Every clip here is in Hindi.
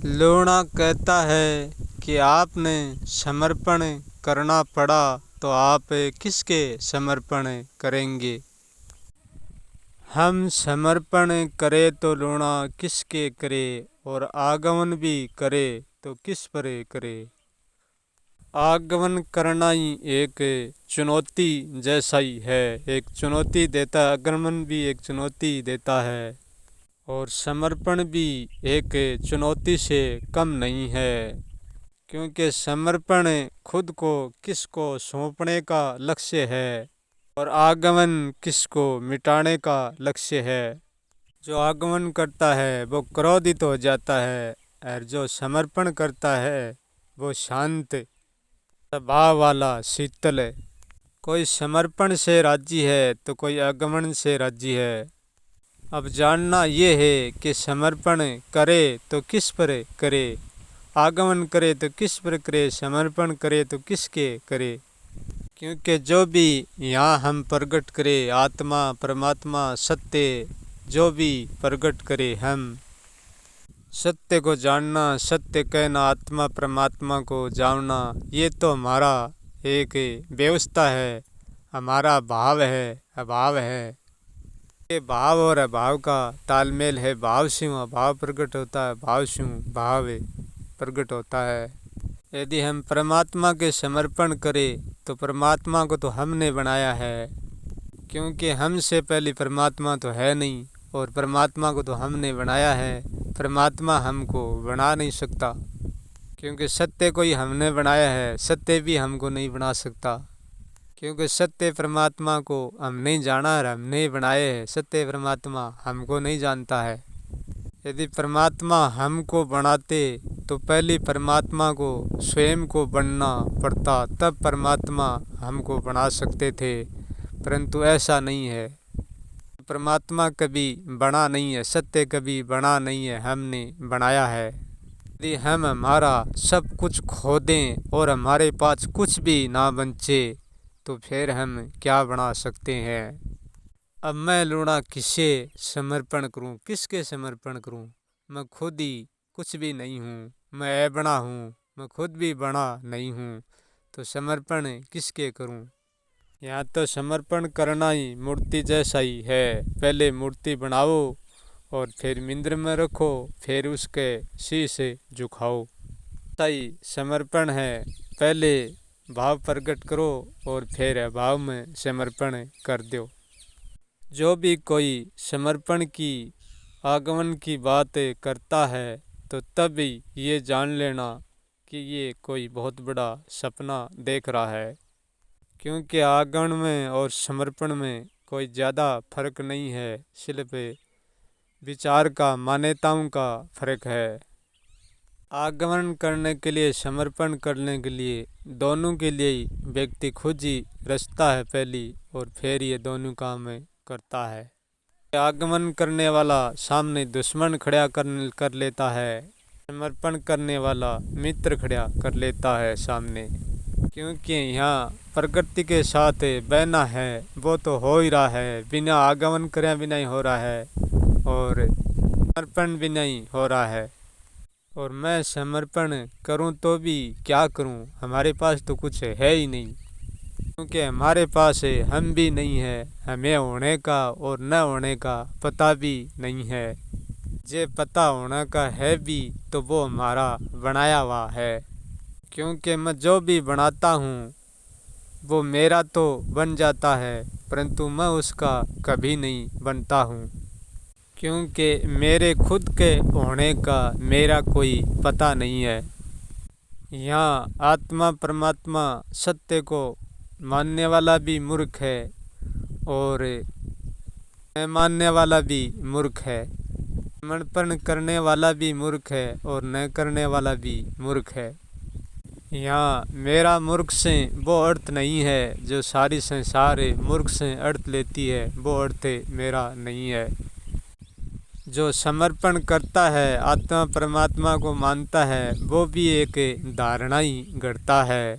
लूणा कहता है कि आपने समर्पण करना पड़ा तो आप किसके समर्पण करेंगे। हम समर्पण करे तो लूणा किसके करे, और आगमन भी करे तो किस पर करे। आगमन करना ही एक चुनौती जैसा ही है, एक चुनौती देता है। आगमन भी एक चुनौती देता है और समर्पण भी एक चुनौती से कम नहीं है, क्योंकि समर्पण खुद को किसको सौंपने का लक्ष्य है और आगमन किसको मिटाने का लक्ष्य है। जो आगमन करता है वो क्रोधित हो जाता है, और जो समर्पण करता है वो शांत स्वभाव वाला शीतल है। कोई समर्पण से राजी है तो कोई आगमन से राजी है। अब जानना ये है कि समर्पण करे तो किस पर करे, आगमन करे तो किस पर करे, समर्पण करे तो किसके करे। क्योंकि जो भी यहाँ हम प्रकट करे, आत्मा परमात्मा सत्य जो भी प्रकट करे, हम सत्य को जानना, सत्य कहना, आत्मा परमात्मा को जानना, ये तो हमारा एक व्यवस्था है, हमारा भाव है, अभाव है। ये भाव और अभाव का तालमेल है। भाव से अभाव प्रकट होता है, भाव से भाव प्रकट होता है। यदि हम परमात्मा के समर्पण करें तो परमात्मा को तो हमने बनाया है, क्योंकि हमसे पहले परमात्मा तो है नहीं, और परमात्मा को तो हमने बनाया है। परमात्मा हमको बना नहीं सकता, क्योंकि सत्य को ही हमने बनाया है, सत्य भी हमको नहीं बना सकता, क्योंकि सत्य परमात्मा को हम नहीं जाना और हमने बनाए है। सत्य परमात्मा हमको नहीं जानता है। यदि परमात्मा हमको बनाते तो पहले परमात्मा को स्वयं को बनना पड़ता, तब परमात्मा हमको बना सकते थे, परंतु ऐसा नहीं है। परमात्मा कभी बना नहीं है, सत्य कभी बना नहीं है, हमने बनाया है। यदि हम हमारा सब कुछ खो दें और हमारे पास कुछ भी ना बचे तो फिर हम क्या बना सकते हैं। अब मैं लूणा किसे समर्पण करूं, किसके समर्पण करूं। मैं खुद ही कुछ भी नहीं हूँ, मैं अबना हूँ, मैं खुद भी बना नहीं हूँ, तो समर्पण किसके करूं। यहाँ तो समर्पण करना ही मूर्ति जैसा ही है। पहले मूर्ति बनाओ और फिर मंदिर में रखो, फिर उसके शीश झुकाओ। सही समर्पण है, पहले भाव प्रकट करो और फिर भाव में समर्पण कर दो। जो भी कोई समर्पण की, आगमन की बात करता है तो तभी ये जान लेना कि ये कोई बहुत बड़ा सपना देख रहा है, क्योंकि आगमन में और समर्पण में कोई ज़्यादा फर्क नहीं है, सिर्फ विचार का, मान्यताओं का फर्क है। आगमन करने के लिए, समर्पण करने के लिए, दोनों के लिए ही व्यक्ति खुद ही रचता है पहली, और फिर ये दोनों काम करता है। आगमन करने वाला सामने दुश्मन खड़ा कर लेता है, समर्पण करने वाला मित्र खड़ा कर लेता है सामने, क्योंकि यहाँ प्रकृति के साथ बहना है वो तो हो ही रहा है, बिना आगमन करे भी नहीं हो रहा है और समर्पण भी नहीं हो रहा है। और मैं समर्पण करूं तो भी क्या करूं, हमारे पास तो कुछ है ही नहीं, क्योंकि हमारे पास हम भी नहीं है, हमें होने का और न होने का पता भी नहीं है। जे पता होने का है भी तो वो हमारा बनाया हुआ है, क्योंकि मैं जो भी बनाता हूँ वो मेरा तो बन जाता है, परंतु मैं उसका कभी नहीं बनता हूँ, क्योंकि मेरे खुद के होने का मेरा कोई पता नहीं है। यहाँ आत्मा परमात्मा सत्य को मानने वाला भी मूर्ख है और न मानने वाला भी मूर्ख है, समर्पण करने वाला भी मूर्ख है और न करने वाला भी मूर्ख है। यहाँ मेरा मूर्ख से वो अर्थ नहीं है जो सारी संसार मूर्ख से अर्थ लेती है, वो अर्थ मेरा नहीं है। जो समर्पण करता है, आत्मा परमात्मा को मानता है, वो भी एक धारणा ही गढ़ता है।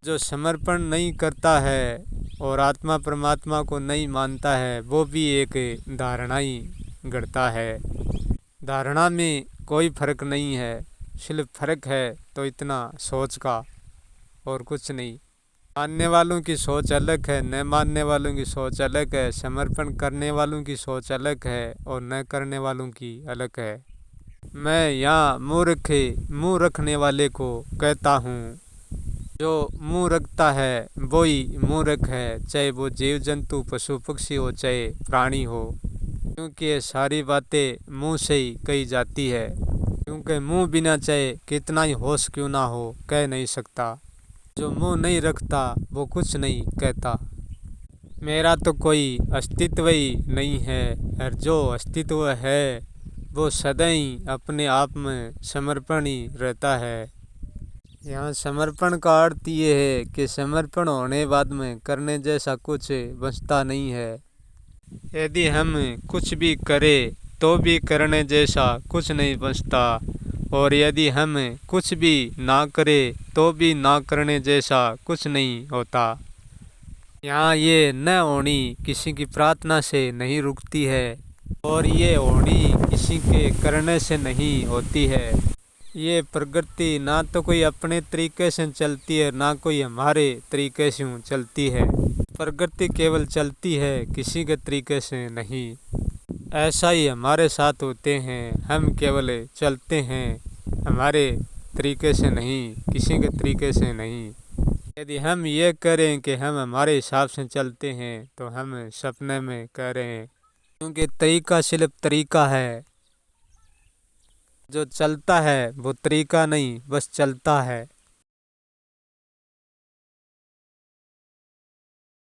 जो समर्पण नहीं करता है और आत्मा परमात्मा को नहीं मानता है, वो भी एक धारणा ही गढ़ता है। धारणा में कोई फर्क नहीं है, सिर्फ फर्क है तो इतना सोच का, और कुछ नहीं। मानने वालों की सोच अलग है, न मानने वालों की सोच अलग है। समर्पण करने वालों की सोच अलग है और न करने वालों की अलग है। मैं यहाँ मुँह रखने वाले को कहता हूँ, जो मुँह रखता है वही मूर्ख है, चाहे वो जीव जंतु पशु पक्षी हो चाहे प्राणी हो, क्योंकि ये सारी बातें मुँह से ही कही जाती है। क्योंकि मुँह बिना चाहे कितना ही होश क्यों ना हो कह नहीं सकता। जो मुँह नहीं रखता वो कुछ नहीं कहता। मेरा तो कोई अस्तित्व ही नहीं है, और जो अस्तित्व है वो सदा ही अपने आप में समर्पण ही रहता है। यहाँ समर्पण का अर्थ ये है कि समर्पण होने बाद में करने जैसा कुछ बचता नहीं है। यदि हम कुछ भी करें तो भी करने जैसा कुछ नहीं बचता, और यदि हम कुछ भी ना करें तो भी ना करने जैसा कुछ नहीं होता। यहाँ ये न होनी किसी की प्रार्थना से नहीं रुकती है, और ये होनी किसी के करने से नहीं होती है। ये प्रकृति ना तो कोई अपने तरीके से चलती है, ना कोई हमारे तरीके से चलती है। प्रकृति केवल चलती है, किसी के तरीके से नहीं। ऐसा ही हमारे साथ होते हैं, हम केवल चलते हैं हमारे तरीके से नहीं, किसी के तरीके से नहीं। यदि हम ये करें कि हम हमारे हिसाब से चलते हैं तो हम सपने में कह रहे हैं, क्योंकि तरीका सिर्फ तरीका है। जो चलता है वो तरीका नहीं, बस चलता है।